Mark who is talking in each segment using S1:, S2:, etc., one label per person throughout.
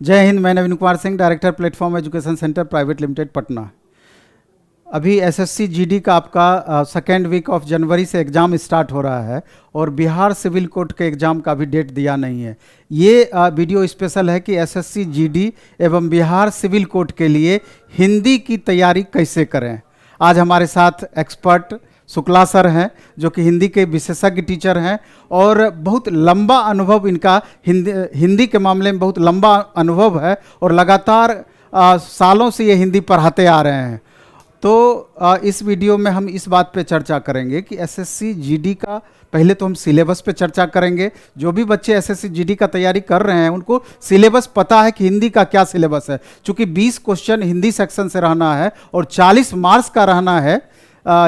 S1: जय हिंद। मैं Naveen Kumar Singh, director platform education centre private limited, Patna. अभी एसएससी जीडी का आपका सेकेंड वीक ऑफ जनवरी से एग्ज़ाम स्टार्ट हो रहा है और बिहार सिविल कोर्ट के एग्ज़ाम का भी डेट दिया नहीं है। ये वीडियो स्पेशल है कि एसएससी जीडी एवं बिहार सिविल कोर्ट के लिए हिंदी की तैयारी कैसे करें। आज हमारे साथ एक्सपर्ट शुक्ला सर हैं, जो कि हिंदी के विशेषज्ञ टीचर हैं और बहुत लंबा अनुभव इनका हिंदी के मामले में बहुत लंबा अनुभव है और लगातार सालों से ये हिंदी पढ़ाते आ रहे हैं। तो इस वीडियो में हम इस बात पे चर्चा करेंगे कि एसएससी जीडी का पहले तो हम सिलेबस पे चर्चा करेंगे। जो भी बच्चे एसएससी जीडी का तैयारी कर रहे हैं उनको सिलेबस पता है कि हिंदी का क्या सिलेबस है, चूँकि 20 क्वेश्चन हिंदी सेक्शन से रहना है और 40 मार्क्स का रहना है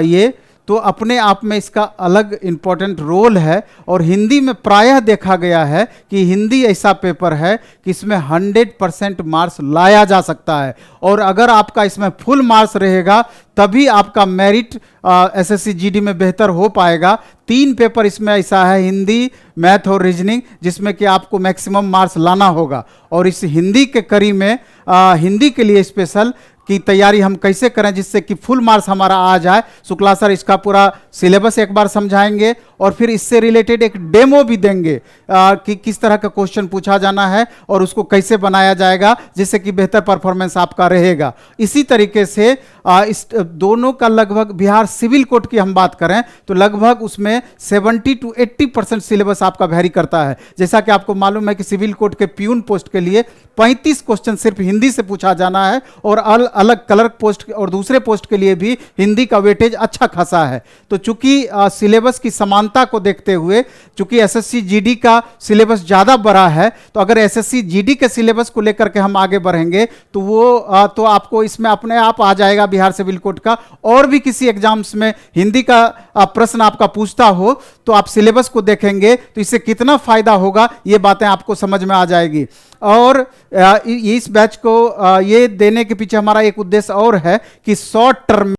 S1: ये, तो अपने आप में इसका अलग इम्पोर्टेंट रोल है। और हिंदी में प्रायः देखा गया है कि हिंदी ऐसा पेपर है कि इसमें 100% मार्क्स लाया जा सकता है और अगर आपका इसमें फुल मार्क्स रहेगा तभी आपका मेरिट एसएससी जीडी में बेहतर हो पाएगा। 3 पेपर इसमें ऐसा है, हिंदी, मैथ और रीजनिंग, जिसमें कि आपको मैक्सिमम मार्क्स लाना होगा। और इस हिंदी के कड़ी में हिंदी के लिए स्पेशल की तैयारी हम कैसे करें जिससे कि फुल मार्क्स हमारा आ जाए। शुक्ला सर इसका पूरा सिलेबस एक बार समझाएंगे और फिर इससे रिलेटेड एक डेमो भी देंगे कि किस तरह का क्वेश्चन पूछा जाना है और उसको कैसे बनाया जाएगा जिससे कि बेहतर परफॉर्मेंस आपका रहेगा। इसी तरीके से इस दोनों का लगभग बिहार सिविल कोर्ट की हम बात करें तो लगभग उसमें 70 to 80% सिलेबस आपका वैरी करता है। जैसा कि आपको मालूम है कि सिविल कोर्ट के प्यून पोस्ट के लिए 35 क्वेश्चन सिर्फ हिंदी से पूछा जाना है और अलग क्लर्क पोस्ट और दूसरे पोस्ट के लिए भी हिंदी का वेटेज अच्छा खासा है। तो चूंकि सिलेबस की समानता को देखते हुए, चूंकि एसएससी जीडी का सिलेबस ज़्यादा बड़ा है, तो अगर एसएससी जीडी के सिलेबस को लेकर के हम आगे बढ़ेंगे तो वो तो आपको इसमें अपने आप आ जाएगा बिहार सिविल कोर्ट का। और भी किसी एग्जाम्स में हिंदी का प्रश्न आपका पूछता हो तो आप सिलेबस को देखेंगे तो इससे कितना फायदा होगा ये बातें आपको समझ में आ जाएगी। और इस बैच को ये देने के पीछे हमारा एक उद्देश्य और है कि शॉर्ट टर्म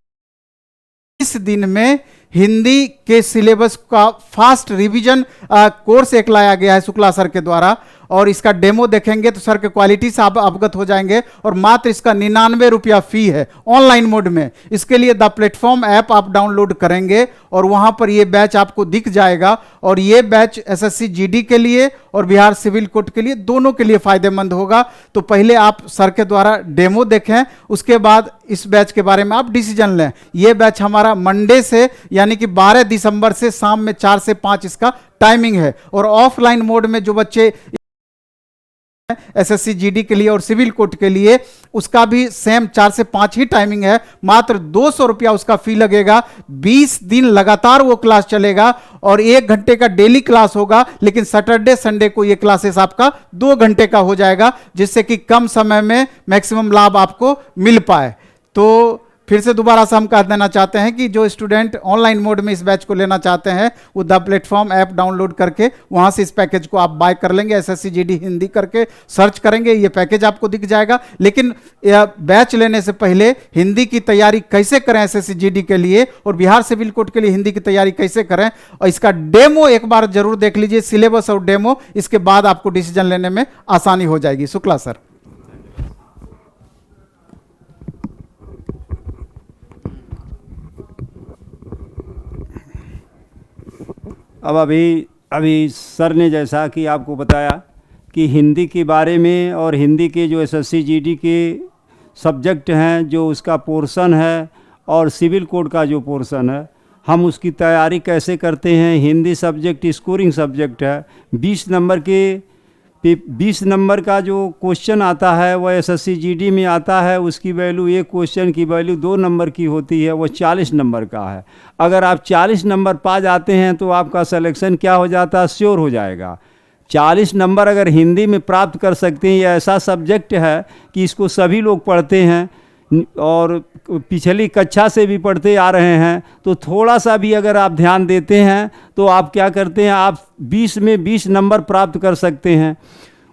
S1: इस दिन में हिंदी के सिलेबस का फास्ट रिवीजन कोर्स एक लाया गया है शुक्ला सर के द्वारा और इसका डेमो देखेंगे तो सर के क्वालिटी से आप अवगत हो जाएंगे। और मात्र इसका 99 रुपया फी है ऑनलाइन मोड में। इसके लिए द प्लेटफॉर्म ऐप आप डाउनलोड करेंगे और वहां पर ये बैच आपको दिख जाएगा। और ये बैच एसएससी जीडी के लिए और बिहार सिविल कोर्ट के लिए दोनों के लिए फायदेमंद होगा। तो पहले आप सर के द्वारा डेमो देखें, उसके बाद इस बैच के बारे में आप डिसीजन लें। ये बैच हमारा मंडे से यानी कि 12 दिसंबर से शाम में 4 से 5 इसका टाइमिंग है। और ऑफलाइन मोड में जो बच्चे एसएससी जीडी के लिए और सिविल कोर्ट के लिए उसका भी सेम 4 से 5 ही टाइमिंग है। मात्र 200 रुपया उसका फी लगेगा। 20 दिन लगातार वो क्लास चलेगा और 1 घंटे का डेली क्लास होगा, लेकिन सैटरडे संडे को ये क्लासेस आपका 2 घंटे का हो जाएगा, जिससे कि कम समय में मैक्सिमम लाभ आपको मिल पाए। तो फिर से दोबारा से हम कह देना चाहते हैं कि जो स्टूडेंट ऑनलाइन मोड में इस बैच को लेना चाहते हैं वो द प्लेटफॉर्म ऐप डाउनलोड करके वहां से इस पैकेज को आप बाय कर लेंगे। एसएससी जीडी हिंदी करके सर्च करेंगे, ये पैकेज आपको दिख जाएगा। लेकिन बैच लेने से पहले हिंदी की तैयारी कैसे करें एसएससी जीडी के लिए और बिहार सिविल कोर्ट के लिए हिंदी की तैयारी कैसे करें, और इसका डेमो एक बार जरूर देख लीजिए, सिलेबस और डेमो। इसके बाद आपको डिसीजन लेने में आसानी हो जाएगी। शुक्ला सर।
S2: अब अभी सर ने जैसा कि आपको बताया कि हिंदी के बारे में और हिंदी के जो एसएससी जीडी के सब्जेक्ट हैं, जो उसका पोर्शन है और सिविल कोड का जो पोर्शन है, हम उसकी तैयारी कैसे करते हैं। हिंदी सब्जेक्ट स्कोरिंग सब्जेक्ट है। 20 नंबर का जो क्वेश्चन आता है वह एसएससी जीडी में आता है। उसकी वैल्यू, एक क्वेश्चन की वैल्यू 2 नंबर की होती है, वो 40 नंबर का है। अगर आप 40 नंबर पा जाते हैं तो आपका सिलेक्शन क्या हो जाता है, श्योर हो जाएगा। 40 नंबर अगर हिंदी में प्राप्त कर सकते हैं, यह ऐसा सब्जेक्ट है कि इसको सभी लोग पढ़ते हैं और पिछली कक्षा से भी पढ़ते आ रहे हैं। तो थोड़ा सा भी अगर आप ध्यान देते हैं तो आप क्या करते हैं, आप 20 में 20 नंबर प्राप्त कर सकते हैं।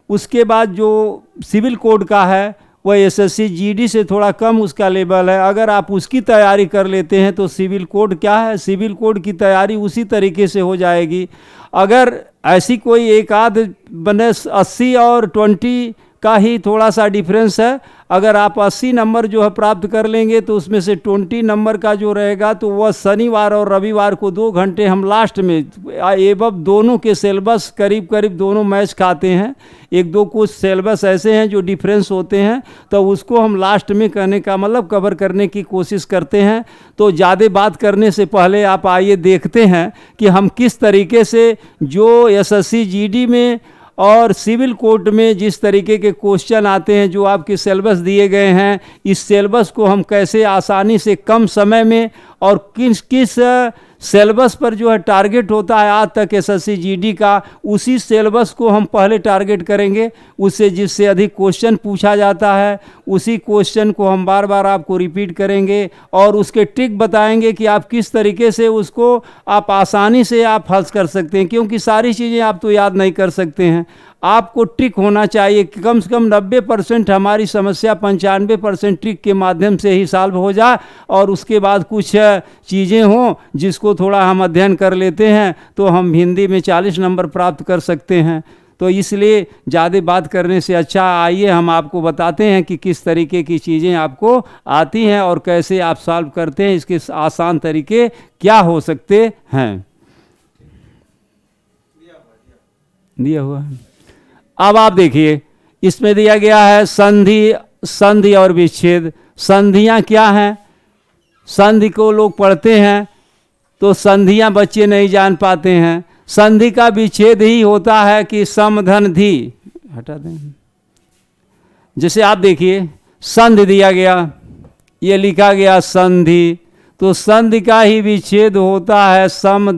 S2: उसके बाद जो सिविल कोड का है वह एसएससी जीडी से थोड़ा कम उसका लेवल है। अगर आप उसकी तैयारी कर लेते हैं तो सिविल कोड क्या है, सिविल कोड की तैयारी उसी तरीके से हो जाएगी। अगर ऐसी कोई एक आध बने 80 और 20 का ही थोड़ा सा डिफरेंस है। अगर आप 80 नंबर जो है प्राप्त कर लेंगे तो उसमें से 20 नंबर का जो रहेगा तो वह शनिवार और रविवार को 2 घंटे हम लास्ट में एवं दोनों के सिलेबस करीब करीब दोनों मैच खाते हैं। एक दो कुछ सिलेबस ऐसे हैं जो डिफरेंस होते हैं, तो उसको हम लास्ट में करने का मतलब कवर करने की कोशिश करते हैं। तो ज़्यादा बात करने से पहले आप आइए देखते हैं कि हम किस तरीके से जो एसएससी जीडी में और सिविल कोर्ट में जिस तरीके के क्वेश्चन आते हैं, जो आपके सिलेबस दिए गए हैं, इस सिलेबस को हम कैसे आसानी से कम समय में और किस किस सिलेबस पर जो है टारगेट होता है आज तक एसएससी जीडी का, उसी सिलेबस को हम पहले टारगेट करेंगे। उससे जिससे अधिक क्वेश्चन पूछा जाता है उसी क्वेश्चन को हम बार बार आपको रिपीट करेंगे और उसके ट्रिक बताएंगे कि आप किस तरीके से उसको आप आसानी से आप हल कर सकते हैं, क्योंकि सारी चीज़ें आप तो याद नहीं कर सकते हैं। आपको ट्रिक होना चाहिए कि कम से कम 90% हमारी समस्या 95% ट्रिक के माध्यम से ही सॉल्व हो जाए, और उसके बाद कुछ चीज़ें हों जिसको थोड़ा हम अध्ययन कर लेते हैं तो हम हिंदी में 40 नंबर प्राप्त कर सकते हैं। तो इसलिए ज़्यादा बात करने से अच्छा आइए हम आपको बताते हैं कि किस तरीके की चीज़ें आपको आती हैं और कैसे आप सॉल्व करते हैं, इसके आसान तरीके क्या हो सकते हैं। दिया हुआ है। अब आप देखिए इसमें दिया गया है संधि और विच्छेद। संधियां क्या हैं? संधि को लोग पढ़ते हैं तो संधियां बच्चे नहीं जान पाते हैं। संधि का विच्छेद ही होता है कि सम धन धी, हटा दें। जैसे आप देखिए संधि दिया गया, ये लिखा गया संधि, तो संधि का ही विच्छेद होता है सम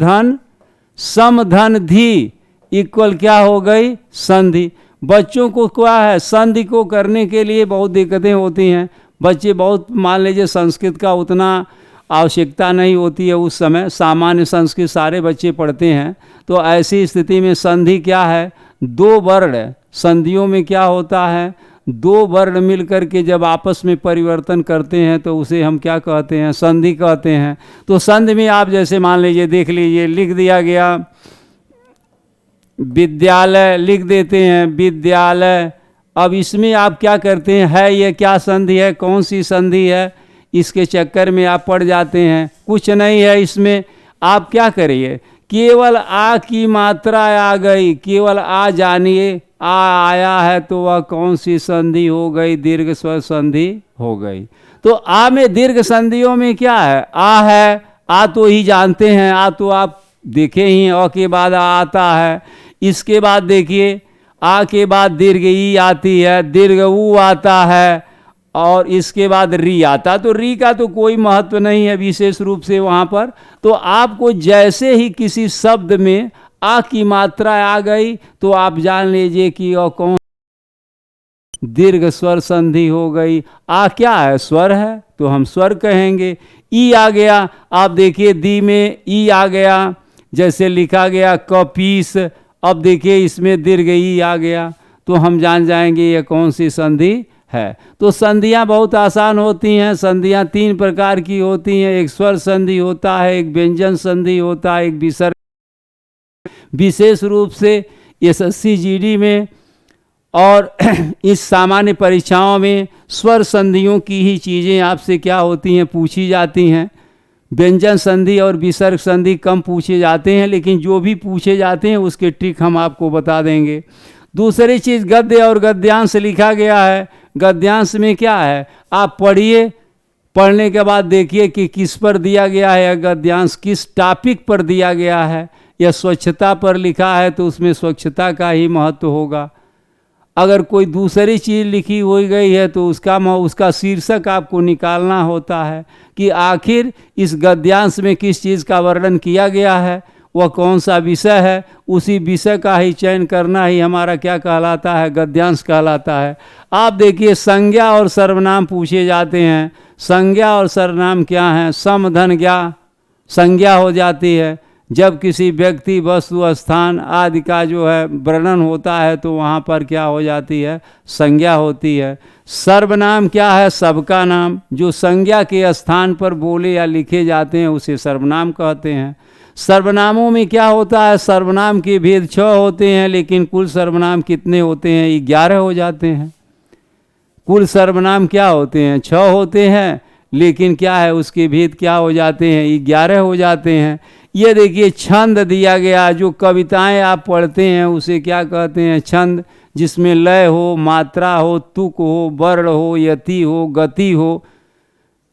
S2: धन धी इक्वल क्या हो गई? संधि। बच्चों को क्या है, संधि को करने के लिए बहुत दिक्कतें होती हैं। बच्चे बहुत, मान लीजिए संस्कृत का उतना आवश्यकता नहीं होती है उस समय, सामान्य संस्कृत सारे बच्चे पढ़ते हैं। तो ऐसी स्थिति में संधि क्या है? 2 वर्ण, संधियों में क्या होता है? 2 वर्ण मिलकर के जब आपस में परिवर्तन करते हैं तो उसे हम क्या कहते हैं? संधि कहते हैं। तो संधि में आप जैसे मान लीजिए, देख लीजिए, लिख दिया गया विद्यालय, लिख देते हैं विद्यालय। अब इसमें आप क्या करते हैं, है ये क्या संधि है, कौन सी संधि है, इसके चक्कर में आप पड़ जाते हैं। कुछ नहीं है इसमें। आप क्या करिए, केवल आ की मात्रा आ गई, केवल आ जानिए, आ आया है तो वह कौन सी संधि हो गई? दीर्घ स्वर संधि हो गई। तो आ में दीर्घ संधियों में क्या है? आ है, आ तो ही जानते हैं, आ तो आप देखे ही, अ के बाद आ आता है। इसके बाद देखिए आ के बाद दीर्घ ई आती है, दीर्घ ऊ आता है, और इसके बाद री आता। तो री का तो कोई महत्व नहीं है विशेष रूप से वहाँ पर। तो आपको जैसे ही किसी शब्द में आ की मात्रा आ गई तो आप जान लीजिए कि और कौन दीर्घ स्वर संधि हो गई। आ क्या है? स्वर है, तो हम स्वर कहेंगे। ई आ गया, आप देखिए दी में ई आ गया, जैसे लिखा गया कपीस। अब देखिए इसमें दीर्घ ई आ गया, तो हम जान जाएंगे ये कौन सी संधि है। तो संधियां बहुत आसान होती हैं। संधियां 3 प्रकार की होती हैं। एक स्वर संधि होता है, एक व्यंजन संधि होता है, एक विसर्ग। विशेष रूप से एसएससी जीडी में और इस सामान्य परीक्षाओं में स्वर संधियों की ही चीज़ें आपसे क्या होती हैं, पूछी जाती हैं। व्यंजन संधि और विसर्ग संधि कम पूछे जाते हैं, लेकिन जो भी पूछे जाते हैं उसके ट्रिक हम आपको बता देंगे। दूसरी चीज़ गद्य और गद्यांश लिखा गया है। गद्यांश में क्या है? आप पढ़िए, पढ़ने के बाद देखिए कि किस पर दिया गया है गद्यांश, किस टॉपिक पर दिया गया है। या स्वच्छता पर लिखा है तो उसमें स्वच्छता का ही महत्व होगा। अगर कोई दूसरी चीज़ लिखी हुई गई है तो उसका शीर्षक आपको निकालना होता है कि आखिर इस गद्यांश में किस चीज़ का वर्णन किया गया है, वह कौन सा विषय है। उसी विषय का ही चयन करना ही हमारा क्या कहलाता है? गद्यांश कहलाता है। आप देखिए संज्ञा और सर्वनाम पूछे जाते हैं। संज्ञा और सर्वनाम क्या हैं? सम धन ज्ञा संज्ञा हो जाती है। जब किसी व्यक्ति, वस्तु, स्थान आदि का जो है वर्णन होता है तो वहाँ पर क्या हो जाती है? संज्ञा होती है। सर्वनाम क्या है? सबका नाम, जो संज्ञा के स्थान पर बोले या लिखे जाते हैं उसे सर्वनाम कहते हैं। सर्वनामों में क्या होता है, सर्वनाम के भेद 6 होते हैं, लेकिन कुल सर्वनाम कितने होते हैं, 11 हो जाते हैं। कुल सर्वनाम क्या होते हैं, 6 होते हैं, लेकिन क्या है उसके भेद क्या हो जाते हैं, 11 हो जाते हैं। ये देखिए छंद दिया गया, जो कविताएं आप पढ़ते हैं उसे क्या कहते हैं, छंद, जिसमें लय हो, मात्रा हो, तुक हो, वर्ण हो, यति हो, गति हो,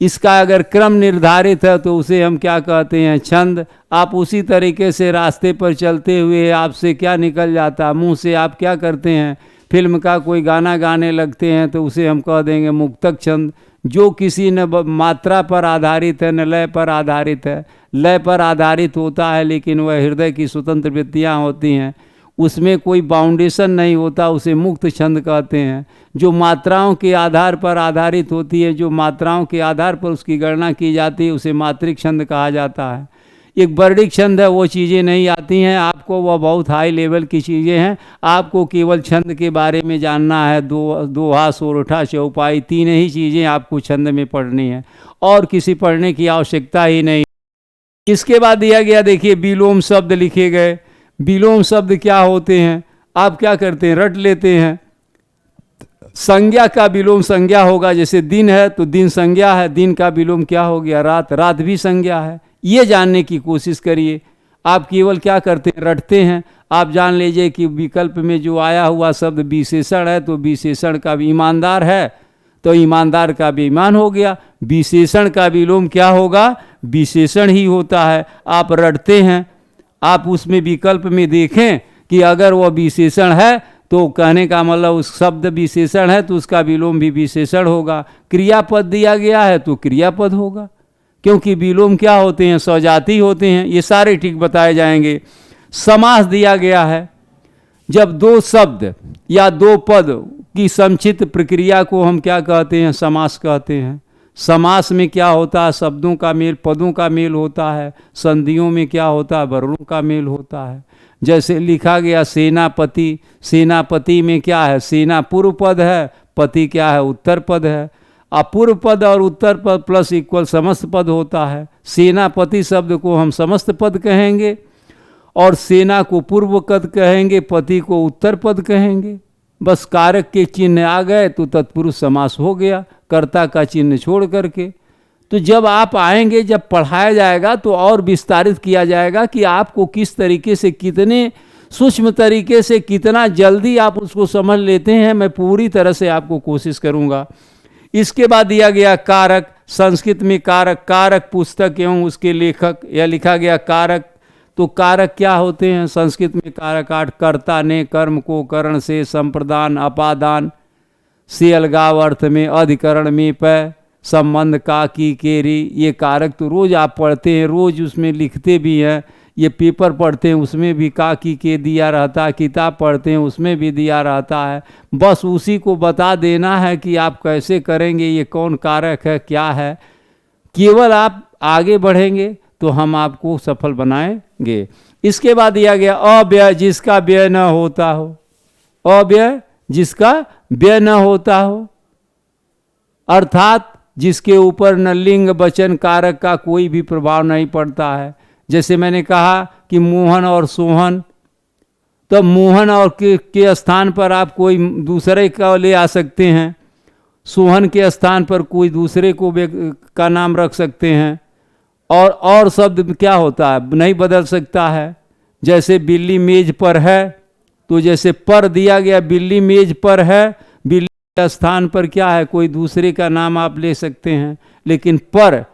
S2: इसका अगर क्रम निर्धारित है तो उसे हम क्या कहते हैं, छंद। आप उसी तरीके से रास्ते पर चलते हुए आपसे क्या निकल जाता, मुंह से आप क्या करते हैं, फिल्म का कोई गाना गाने लगते हैं तो उसे हम कह देंगे मुक्तक छंद, जो किसी न मात्रा पर आधारित है न लय पर आधारित है। लय पर आधारित होता है लेकिन वह हृदय की स्वतंत्र वृत्तियाँ होती हैं, उसमें कोई बाउंडेशन नहीं होता, उसे मुक्त छंद कहते हैं। जो मात्राओं के आधार पर आधारित होती है, जो मात्राओं के आधार पर उसकी गणना की जाती है, उसे मात्रिक छंद कहा जाता है। एक वर्णिक छंद है, वो चीज़ें नहीं आती हैं आपको, वह बहुत हाई लेवल की चीज़ें हैं। आपको केवल छंद के बारे में जानना है, दोहा, सोरठा, चौपाई, 3 ही चीज़ें आपको छंद में पढ़नी है, और किसी पढ़ने की आवश्यकता ही नहीं। इसके बाद दिया गया, देखिए विलोम शब्द लिखे गए। विलोम शब्द क्या होते हैं, आप क्या करते हैं, रट लेते हैं। संज्ञा का विलोम संज्ञा होगा, जैसे दिन है तो दिन संज्ञा है, दिन का विलोम क्या हो गया, रात, रात भी संज्ञा है। ये जानने की कोशिश करिए। आप केवल क्या करते हैं, रटते हैं। आप जान लीजिए कि विकल्प में जो आया हुआ शब्द विशेषण है, तो विशेषण का भी ईमानदार है तो ईमानदार का भी ईमान हो गया। विशेषण का विलोम क्या होगा, विशेषण ही होता है। आप रटते हैं, आप उसमें विकल्प में देखें कि अगर वह विशेषण है तो कहने का मतलब उस शब्द विशेषण है तो उसका विलोम भी विशेषण होगा। क्रियापद दिया गया है तो क्रियापद होगा, क्योंकि विलोम क्या होते हैं, सजाती होते हैं। ये सारे ठीक बताए जाएंगे। समास दिया गया है, जब 2 शब्द या 2 पद की समुचित प्रक्रिया को हम क्या कहते हैं, समास कहते हैं। समास में क्या होता है, शब्दों का मेल, पदों का मेल होता है। संधियों में क्या होता है, वर्णों का मेल होता है। जैसे लिखा गया सेनापति, सेनापति में क्या है, सेना पूर्व पद है, पति क्या है, उत्तर पद है। अपूर्व पद और उत्तर पद प्लस इक्वल समस्त पद होता है। सेनापति शब्द को हम समस्त पद कहेंगे, और सेना को पूर्व पद कहेंगे, पति को उत्तर पद कहेंगे। बस कारक के चिन्ह आ गए तो तत्पुरुष समास हो गया, कर्ता का चिन्ह छोड़ करके। तो जब आप आएंगे, जब पढ़ाया जाएगा तो और विस्तारित किया जाएगा कि आपको किस तरीके से, कितने सूक्ष्म तरीके से, कितना जल्दी आप उसको समझ लेते हैं। मैं पूरी तरह से आपको कोशिश करूँगा। इसके बाद दिया गया कारक। संस्कृत में कारक, कारक पुस्तक एवं उसके लेखक, या लिखा गया कारक। तो कारक क्या होते हैं, संस्कृत में कारक 8, कर्ता ने कर्म को करण से, संप्रदान, अपादान से अलगाव अर्थ में, अधिकरण में प, संबंध का, की, केरी। ये कारक तो रोज आप पढ़ते हैं, रोज उसमें लिखते भी हैं। ये पेपर पढ़ते हैं उसमें भी का, की, के दिया रहता है। किताब पढ़ते हैं उसमें भी दिया रहता है। बस उसी को बता देना है कि आप कैसे करेंगे, ये कौन कारक है, क्या है। केवल आप आगे बढ़ेंगे तो हम आपको सफल बनाएंगे। इसके बाद दिया गया अव्यय, जिसका व्यय न होता हो। अव्यय जिसका व्यय न होता हो, अर्थात जिसके ऊपर न लिंग वचन कारक का कोई भी प्रभाव नहीं पड़ता है। जैसे मैंने कहा कि मोहन और सोहन, तो मोहन और के स्थान पर आप कोई दूसरे का ले आ सकते हैं, सोहन के स्थान पर कोई दूसरे को का नाम रख सकते हैं। और शब्द क्या होता है, नहीं बदल सकता है। जैसे बिल्ली मेज पर है, तो जैसे पर दिया गया, बिल्ली मेज पर है, बिल्ली के स्थान पर क्या है, कोई दूसरे का नाम आप ले सकते हैं। लेकिन पर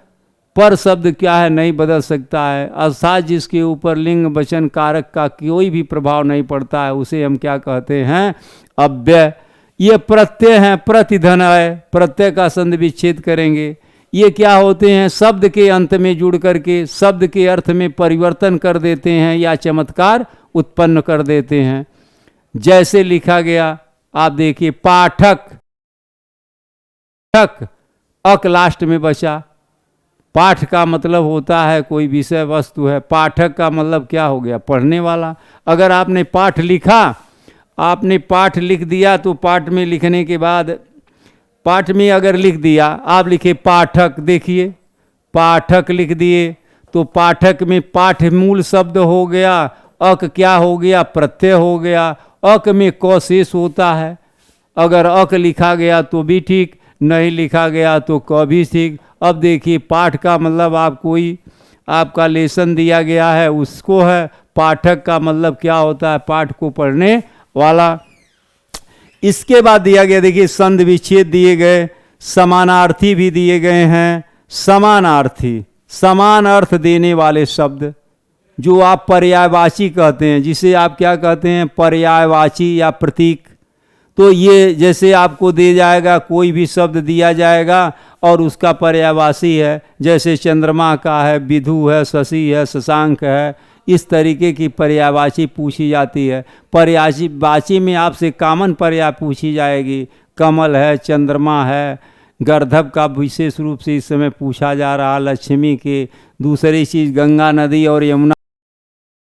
S2: शब्द क्या है, नहीं बदल सकता है। अर्थात जिसके ऊपर लिंग वचन कारक का कोई भी प्रभाव नहीं पड़ता है, उसे हम क्या कहते हैं, अव्यय। ये प्रत्यय हैं, प्रतिधनय, प्रत्यय का संधि विच्छेद करेंगे। ये क्या होते हैं, शब्द के अंत में जुड़ करके शब्द के अर्थ में परिवर्तन कर देते हैं या चमत्कार उत्पन्न कर देते हैं। जैसे लिखा गया, आप देखिए, पाठक, अक लास्ट में बचा। पाठ का मतलब होता है कोई विषय वस्तु है, पाठक का मतलब क्या हो गया, पढ़ने वाला। अगर आपने पाठ लिखा, आपने पाठ लिख दिया, तो पाठ में लिखने के बाद, पाठ में अगर लिख दिया, आप लिखे पाठक, देखिए पाठक लिख दिए, तो पाठक में पाठ मूल शब्द हो गया, अक क्या हो गया, प्रत्यय हो गया, अक में क शेष होता है। अगर अक लिखा गया तो भी ठीक, नहीं लिखा गया तो क भी ठीक। अब देखिए पाठ का मतलब आप कोई आपका लेसन दिया गया है उसको है, पाठक का मतलब क्या होता है, पाठ को पढ़ने वाला। इसके बाद दिया गया देखिए संधि विच्छेद दिए गए, समानार्थी भी दिए गए हैं। समानार्थी समान अर्थ देने वाले शब्द जो आप पर्यायवाची कहते हैं, जिसे आप क्या कहते हैं, पर्यायवाची या प्रतीक। तो ये जैसे आपको दे जाएगा, कोई भी शब्द दिया जाएगा और उसका पर्यायवाची है, जैसे चंद्रमा का है, विधु है, शशि है, शशांक है, इस तरीके की पर्यायवाची पूछी जाती है। पर्यायवाची में आपसे कॉमन पर्याय पूछी जाएगी, कमल है, चंद्रमा है, गर्धव का विशेष रूप से इस समय पूछा जा रहा, लक्ष्मी के। दूसरी चीज़ गंगा नदी और यमुना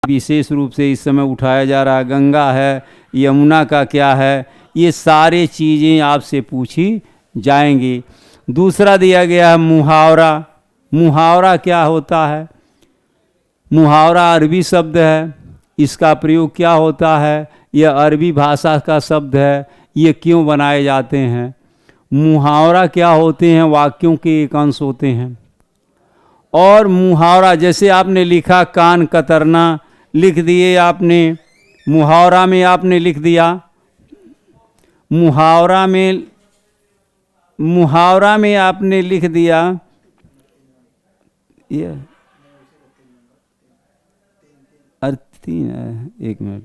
S2: विशेष रूप से इस समय उठाया जा रहा, गंगा है, यमुना का क्या है, ये सारे चीज़ें आपसे पूछी जाएंगी। दूसरा दिया गया है मुहावरा। मुहावरा क्या होता है, मुहावरा अरबी शब्द है, इसका प्रयोग क्या होता है, यह अरबी भाषा का शब्द है, ये क्यों बनाए जाते हैं। मुहावरा क्या होते हैं, वाक्यों के एक अंश होते हैं। और मुहावरा जैसे आपने लिखा कान कतरना लिख दिए आपने, मुहावरा में आपने लिख दिया, मुहावरा में आपने लिख दिया ये तीन है, एक मिनट,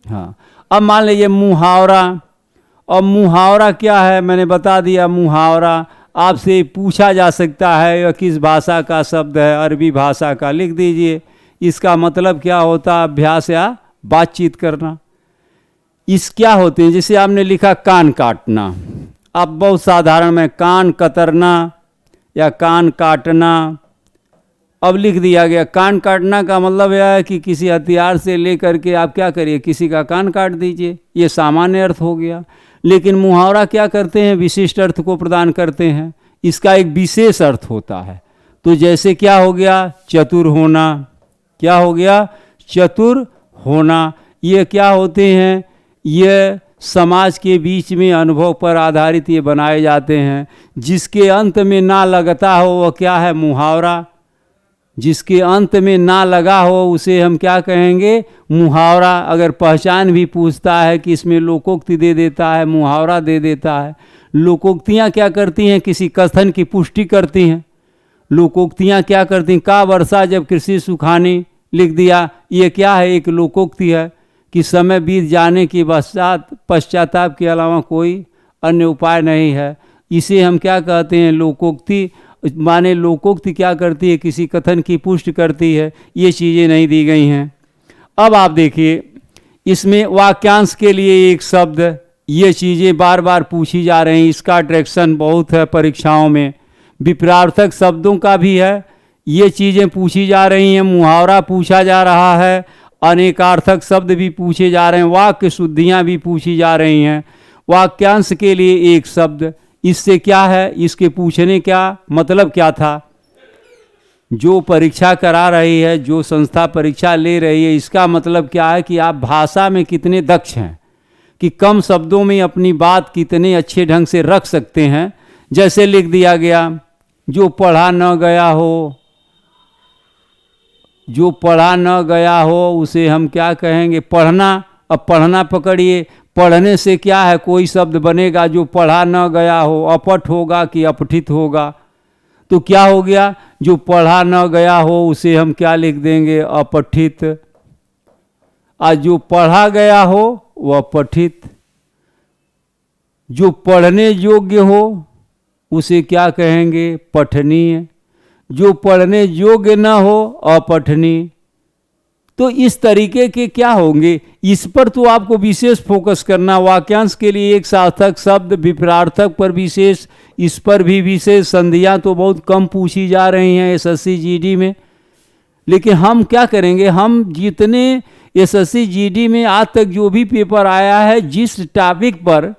S2: हाँ। अब मान लीजिए मुहावरा, और मुहावरा क्या है मैंने बता दिया। मुहावरा आपसे पूछा जा सकता है यह किस भाषा का शब्द है, अरबी भाषा का, लिख दीजिए। इसका मतलब क्या होता है, अभ्यास या बातचीत करना। इस क्या होते हैं, जैसे आपने लिखा कान काटना, अब बहुत साधारण में कान कतरना या कान काटना, अब लिख दिया गया। कान काटना का मतलब यह है कि किसी हथियार से लेकर के आप क्या करिए, किसी का कान काट दीजिए, ये सामान्य अर्थ हो गया। लेकिन मुहावरा क्या करते हैं, विशिष्ट अर्थ को प्रदान करते हैं, इसका एक विशेष अर्थ होता है। तो जैसे क्या हो गया, चतुर होना, क्या हो गया, चतुर होना। ये क्या होते हैं, ये समाज के बीच में अनुभव पर आधारित ये बनाए जाते हैं। जिसके अंत में ना लगता हो वह क्या है, मुहावरा। जिसके अंत में ना लगा हो उसे हम क्या कहेंगे, मुहावरा। अगर पहचान भी पूछता है कि इसमें लोकोक्ति दे देता है, मुहावरा दे देता है। लोकोक्तियाँ क्या करती हैं, किसी कथन की पुष्टि करती हैं। लोकोक्तियाँ क्या करती हैं, का वर्षा जब कृषि सुखानी लिख दिया, ये क्या है, एक लोकोक्ति है कि समय बीत जाने के पश्चाताप के अलावा कोई अन्य उपाय नहीं है। इसे हम क्या कहते हैं, लोकोक्ति। माने लोकोक्ति क्या करती है, किसी कथन की पुष्टि करती है। ये चीज़ें नहीं दी गई हैं। अब आप देखिए इसमें वाक्यांश के लिए एक शब्द, ये चीज़ें बार बार पूछी जा रही हैं, इसका डायरेक्शन बहुत है परीक्षाओं में। विपरार्थक शब्दों का भी है, ये चीज़ें पूछी जा रही हैं। मुहावरा पूछा जा रहा है, अनेकार्थक शब्द भी पूछे जा रहे हैं, वाक्य शुद्धियाँ भी पूछी जा रही हैं। वाक्यांश के लिए एक शब्द, इससे क्या है, इसके पूछने क्या मतलब क्या था। जो परीक्षा करा रही है, जो संस्था परीक्षा ले रही है, इसका मतलब क्या है कि आप भाषा में कितने दक्ष हैं, कि कम शब्दों में अपनी बात कितने अच्छे ढंग से रख सकते हैं। जैसे लिख दिया गया, जो पढ़ा न गया हो, जो पढ़ा न गया हो उसे हम क्या कहेंगे, पढ़ना। अब पढ़ना पकड़िए, पढ़ने से क्या है, कोई शब्द बनेगा। जो पढ़ा न गया हो, अपठ होगा कि अपठित होगा, तो क्या हो गया, जो पढ़ा न गया हो उसे हम क्या लिख देंगे, अपठित। और जो पढ़ा गया हो वह पठित। जो पढ़ने योग्य हो उसे क्या कहेंगे, पठनीय। जो पढ़ने योग्य न हो, अपठनीय। तो इस तरीके के क्या होंगे, इस पर तो आपको विशेष फोकस करना। वाक्यांश के लिए एक सार्थक शब्द, विपरार्थक पर विशेष, इस पर भी विशेष। संधियाँ तो बहुत कम पूछी जा रही हैं एसएससी जीडी में। लेकिन हम क्या करेंगे, हम जितने एसएससी जीडी में आज तक जो भी पेपर आया है, जिस टॉपिक पर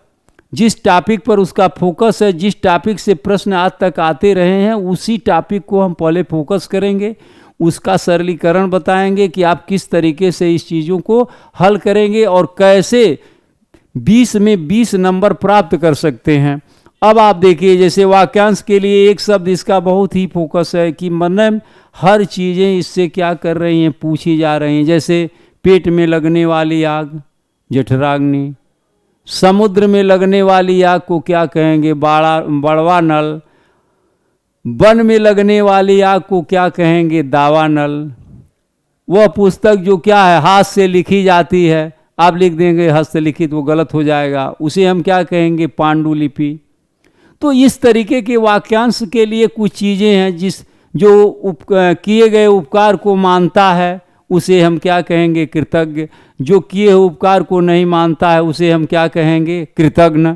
S2: जिस टॉपिक पर उसका फोकस है, जिस टॉपिक से प्रश्न आज तक आते रहे हैं, उसी टॉपिक को हम पहले फोकस करेंगे, उसका सरलीकरण बताएंगे कि आप किस तरीके से इस चीज़ों को हल करेंगे और कैसे 20 में 20 नंबर प्राप्त कर सकते हैं। अब आप देखिए, जैसे वाक्यांश के लिए एक शब्द इसका बहुत ही फोकस है कि मतलब हर चीज़ें इससे क्या कर रही हैं, पूछी जा रही हैं। जैसे पेट में लगने वाली आग, जठराग्नि। समुद्र में लगने वाली आग को क्या कहेंगे, बड़वा नल। वन में लगने वाली आग को क्या कहेंगे, दावा नल। वह पुस्तक जो क्या है, हाथ से लिखी जाती है, आप लिख देंगे हस्तलिखित, वो गलत हो जाएगा, उसे हम क्या कहेंगे, पांडुलिपि। तो इस तरीके के वाक्यांश के लिए कुछ चीज़ें हैं जो किए गए उपकार को मानता है, उसे हम क्या कहेंगे, कृतज्ञ। जो किए हुए उपकार को नहीं मानता है, उसे हम क्या कहेंगे, कृतज्ञ।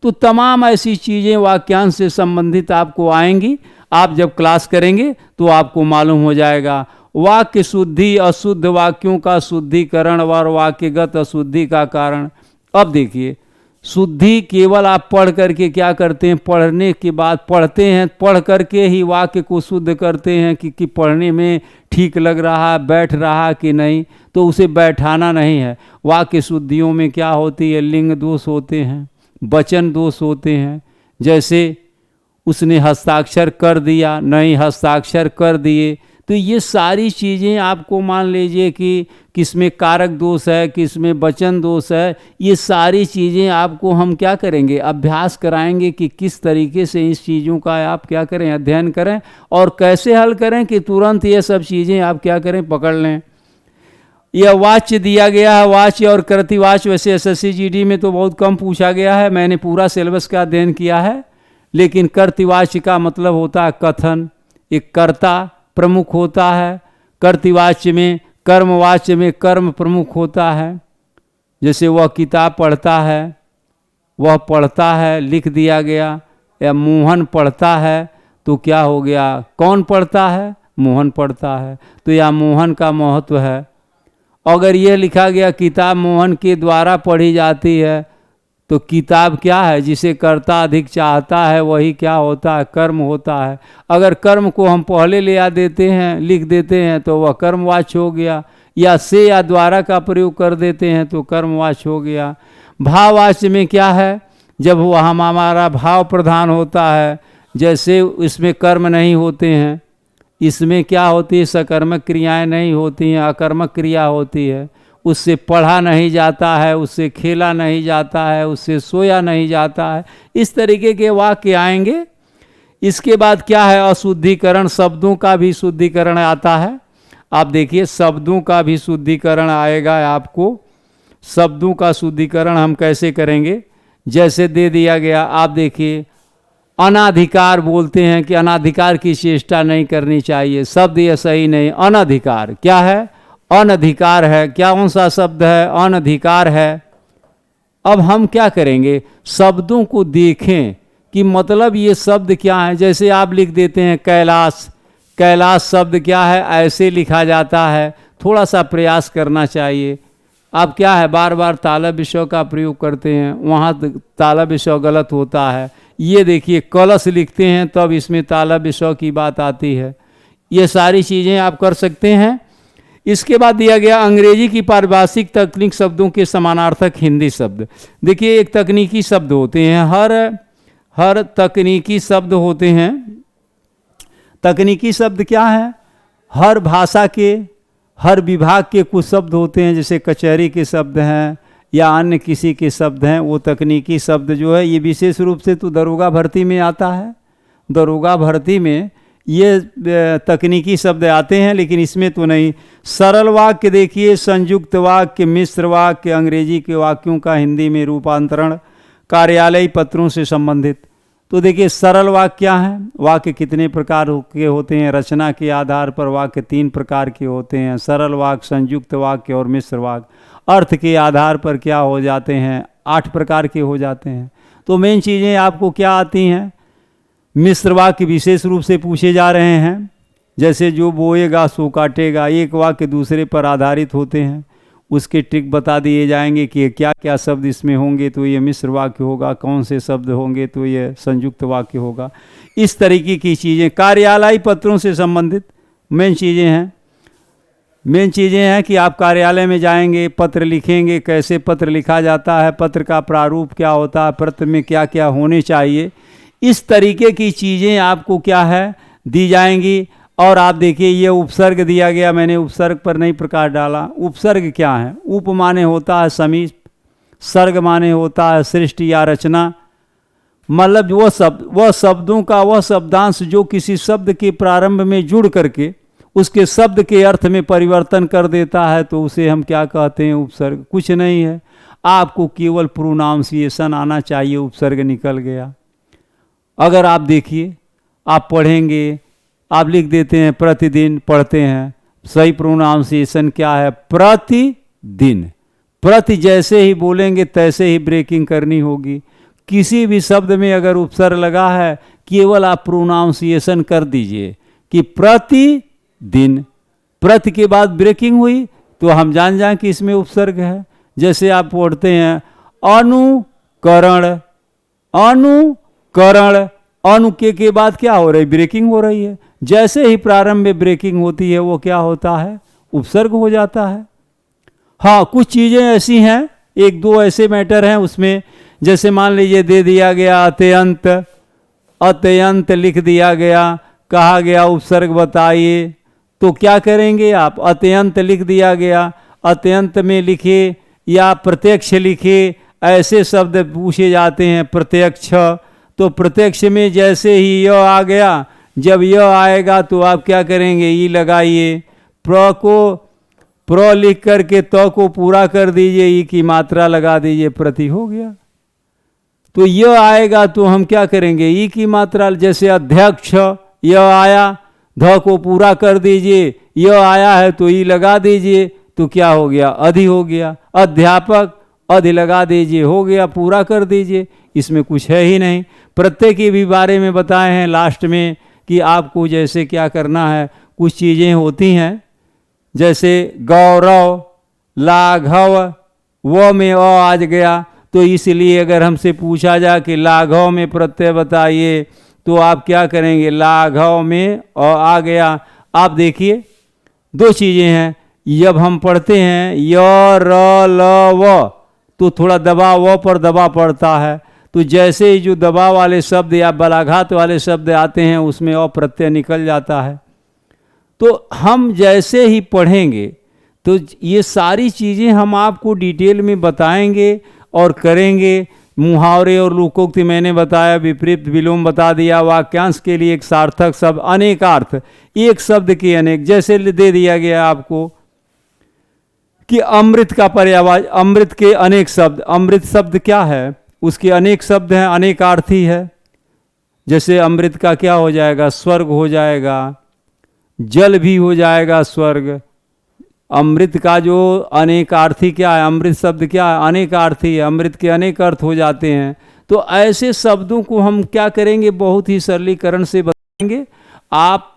S2: तो तमाम ऐसी चीज़ें वाक्यांश से संबंधित आपको आएंगी। आप जब क्लास करेंगे तो आपको मालूम हो जाएगा। वाक्य शुद्धि, अशुद्ध वाक्यों का शुद्धिकरण और वाक्यगत अशुद्धि का कारण। अब देखिए, शुद्धि केवल आप पढ़ करके क्या करते हैं, पढ़ने के बाद पढ़ते हैं, पढ़ करके ही वाक्य को शुद्ध करते हैं कि पढ़ने में ठीक लग रहा है, बैठ रहा कि नहीं, तो उसे बैठाना नहीं है। वाक्य शुद्धियों में क्या होती है, लिंग दोष होते हैं, वचन दोष होते हैं। जैसे उसने हस्ताक्षर कर दिया, नहीं हस्ताक्षर कर दिए, तो ये सारी चीज़ें आपको मान लीजिए कि किसमें कारक दोष है, किसमें वचन दोष है। ये सारी चीज़ें आपको हम क्या करेंगे, अभ्यास कराएंगे कि किस तरीके से इस चीज़ों का आप क्या करें, अध्ययन करें और कैसे हल करें कि तुरंत ये सब चीज़ें आप क्या करें, पकड़ लें। यह वाच्य दिया गया है, वाच्य और कृतिवाच्य। वैसे एसएससी जीडी में तो बहुत कम पूछा गया है, मैंने पूरा सिलेबस का अध्ययन किया है। लेकिन कर्तृवाच्य का मतलब होता है कथन, एक कर्ता प्रमुख होता है। कर्तृवाच्य में, कर्मवाच्य में कर्म प्रमुख होता है। जैसे वह किताब पढ़ता है, वह पढ़ता है, लिख दिया गया। या मोहन पढ़ता है, तो क्या हो गया, कौन पढ़ता है, मोहन पढ़ता है, तो यह मोहन का महत्व है। अगर यह लिखा गया किताब मोहन के द्वारा पढ़ी जाती है, तो किताब क्या है, जिसे कर्ता अधिक चाहता है वही क्या होता है, कर्म होता है। अगर कर्म को हम पहले ले आ देते हैं, लिख देते हैं, तो वह कर्मवाच्य हो गया। या से या द्वारा का प्रयोग कर देते हैं तो कर्मवाच्य हो गया। भाववाच्य में क्या है, जब वह हमारा भाव प्रधान होता है, जैसे इसमें कर्म नहीं होते हैं, इसमें क्या होती है, सकर्मक क्रियाएं नहीं होती हैं, अकर्मक क्रिया होती है। उससे पढ़ा नहीं जाता है, उससे खेला नहीं जाता है, उससे सोया नहीं जाता है। इस तरीके के वाक्य आएंगे। इसके बाद क्या है, अशुद्धिकरण, शब्दों का भी शुद्धिकरण आता है। आप देखिए, शब्दों का भी शुद्धिकरण आएगा आपको। शब्दों का शुद्धिकरण हम कैसे करेंगे, जैसे दे दिया गया, आप देखिए, अनाधिकार बोलते हैं कि अनाधिकार की चेष्टा नहीं करनी चाहिए, शब्द ये सही नहीं। अनधिकार क्या है, अनधिकार है, क्या कौन सा शब्द है, अनधिकार है। अब हम क्या करेंगे, शब्दों को देखें कि मतलब ये शब्द क्या है। जैसे आप लिख देते हैं कैलाश, कैलाश शब्द क्या है, ऐसे लिखा जाता है, थोड़ा सा प्रयास करना चाहिए। आप क्या है, बार बार तालब विषय का प्रयोग करते हैं, वहाँ तालब विषय गलत होता है। ये देखिए, कलश लिखते हैं तब इसमें तालब विषय की बात आती है। ये सारी चीज़ें आप कर सकते हैं। इसके बाद दिया गया अंग्रेजी की पारिभाषिक तकनीक शब्दों के समानार्थक हिंदी शब्द। देखिए, एक तकनीकी शब्द होते हैं, हर तकनीकी शब्द होते हैं। तकनीकी शब्द क्या है, हर भाषा के, हर विभाग के कुछ शब्द होते हैं, जैसे कचहरी के शब्द हैं या अन्य किसी के शब्द हैं। वो तकनीकी शब्द जो है, ये विशेष रूप से तो दरोगा भर्ती में आता है। दरोगा भर्ती में ये तकनीकी शब्द आते हैं, लेकिन इसमें तो नहीं। सरल वाक्य देखिए, संयुक्त वाक्य, मिश्र वाक्य, अंग्रेजी के वाक्यों का हिंदी में रूपांतरण, कार्यालयी पत्रों से संबंधित। तो देखिए, सरल वाक्य क्या है, वाक्य कितने प्रकार के होते हैं, रचना के आधार पर वाक्य 3 प्रकार के होते हैं, सरल वाक्य, संयुक्त वाक्य और मिश्र वाक्य। अर्थ के आधार पर क्या हो जाते हैं, 8 प्रकार के हो जाते हैं। तो मेन चीज़ें आपको क्या आती हैं, मिश्र वाक्य विशेष रूप से पूछे जा रहे हैं। जैसे जो बोएगा सो काटेगा, एक वाक्य दूसरे पर आधारित होते हैं। उसके ट्रिक बता दिए जाएंगे कि क्या क्या शब्द इसमें होंगे तो ये मिश्र वाक्य होगा, कौन से शब्द होंगे तो ये संयुक्त वाक्य होगा। इस तरीके की चीज़ें कार्यालयीय पत्रों से संबंधित मेन चीज़ें हैं कि आप कार्यालय में जाएंगे, पत्र लिखेंगे, कैसे पत्र लिखा जाता है, पत्र का प्रारूप क्या होता है, पत्र में क्या क्या होने चाहिए, इस तरीके की चीज़ें आपको क्या है दी जाएंगी। और आप देखिए ये उपसर्ग दिया गया, मैंने उपसर्ग पर नहीं प्रकाश डाला। उपसर्ग क्या है? उप माने होता है समीप, सर्ग माने होता है सृष्टि या रचना, मतलब वह शब्दों का वह शब्दांश जो किसी शब्द के प्रारंभ में जुड़ करके उसके शब्द के अर्थ में परिवर्तन कर देता है, तो उसे हम क्या कहते हैं? उपसर्ग। कुछ नहीं है, आपको केवल प्रोनाउंसिएशन आना चाहिए, उपसर्ग निकल गया। अगर आप देखिए, आप पढ़ेंगे, आप लिख देते हैं प्रतिदिन पढ़ते हैं, सही प्रोनाउंसिएशन क्या है? प्रतिदिन। प्रति जैसे ही बोलेंगे तैसे ही ब्रेकिंग करनी होगी। किसी भी शब्द में अगर उपसर्ग लगा है, केवल आप प्रोनाउंसिएशन कर दीजिए कि प्रतिदिन। प्रति के बाद ब्रेकिंग हुई तो हम जान जाएं कि इसमें उपसर्ग है। जैसे आप पढ़ते हैं अनुकरण, अनुकरण, अनु के बाद क्या हो रही है? ब्रेकिंग हो रही है। जैसे ही प्रारंभ में ब्रेकिंग होती है वो क्या होता है? उपसर्ग हो जाता है। हाँ, कुछ चीज़ें ऐसी हैं, एक दो ऐसे मैटर हैं उसमें, जैसे मान लीजिए दे दिया गया अत्यंत, अत्यंत लिख दिया गया, कहा गया उपसर्ग बताइए, तो क्या करेंगे आप? अत्यंत लिख दिया गया, अत्यंत में लिखे या प्रत्यक्ष लिखे, ऐसे शब्द पूछे जाते हैं। प्रत्यक्ष, तो प्रत्यक्ष में जैसे ही य आ गया, जब य आएगा तो आप क्या करेंगे? ई लगाइए, प्र लिख करके तो को पूरा कर दीजिए, ई की मात्रा लगा दीजिए, प्रति हो गया। तो य आएगा तो हम क्या करेंगे? ई की मात्रा, जैसे अध्यक्ष य आया, ध को पूरा कर दीजिए, य आया है तो ई लगा दीजिए, तो क्या हो गया? अधि हो गया। अध्यापक, अधि लगा दीजिए, हो गया, पूरा कर दीजिए। इसमें कुछ है ही नहीं। प्रत्यय के भी बारे में बताए हैं लास्ट में कि आपको जैसे क्या करना है। कुछ चीज़ें होती हैं जैसे गौरव, लाघव, वो में अ आज गया, तो इसलिए अगर हमसे पूछा जाए कि लाघव में प्रत्यय बताइए, तो आप क्या करेंगे? लाघव में अ आ गया। आप देखिए दो चीज़ें हैं, जब हम पढ़ते हैं य र ल व, तो थोड़ा दबाव व पर दबाव पड़ता है, तो जैसे ही जो दबाव वाले शब्द या बलाघात वाले शब्द आते हैं उसमें अ प्रत्यय निकल जाता है। तो हम जैसे ही पढ़ेंगे तो ये सारी चीज़ें हम आपको डिटेल में बताएंगे और करेंगे। मुहावरे और लोकोक्ति मैंने बताया, विपरीत विलोम बता दिया, वाक्यांश के लिए एक सार्थक शब्द, अनेकार्थ, एक शब्द के अनेक, जैसे दे दिया गया आपको कि अमृत का पर्यायवाची, अमृत के अनेक शब्द, अमृत शब्द क्या है? उसके अनेक शब्द हैं, अनेकार्थी है। जैसे अमृत का क्या हो जाएगा? स्वर्ग हो जाएगा, जल भी हो जाएगा स्वर्ग। अमृत का जो अनेकार्थी क्या है? अमृत शब्द क्या है? अनेकार्थी है, अमृत के अनेक अर्थ हो जाते हैं। तो ऐसे शब्दों को हम क्या करेंगे? बहुत ही सरलीकरण से बताएंगे। आप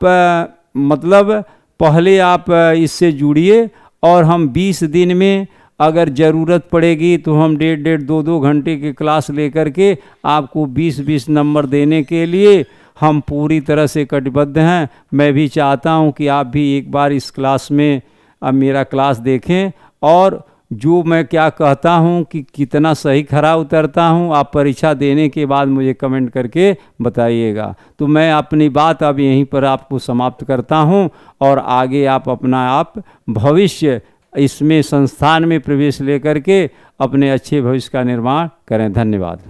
S2: मतलब पहले आप इससे जुड़िए, और हम 20 दिन में अगर ज़रूरत पड़ेगी तो हम 1.5 2 घंटे की क्लास लेकर के आपको 20 नंबर देने के लिए हम पूरी तरह से कटिबद्ध हैं। मैं भी चाहता हूं कि आप भी एक बार इस क्लास में अब मेरा क्लास देखें, और जो मैं क्या कहता हूं कि कितना सही खरा उतरता हूं, आप परीक्षा देने के बाद मुझे कमेंट करके बताइएगा। तो मैं अपनी बात अब यहीं पर आपको समाप्त करता हूं, और आगे आप अपना आप भविष्य इसमें संस्थान में प्रवेश लेकर के अपने अच्छे भविष्य का निर्माण करें। धन्यवाद।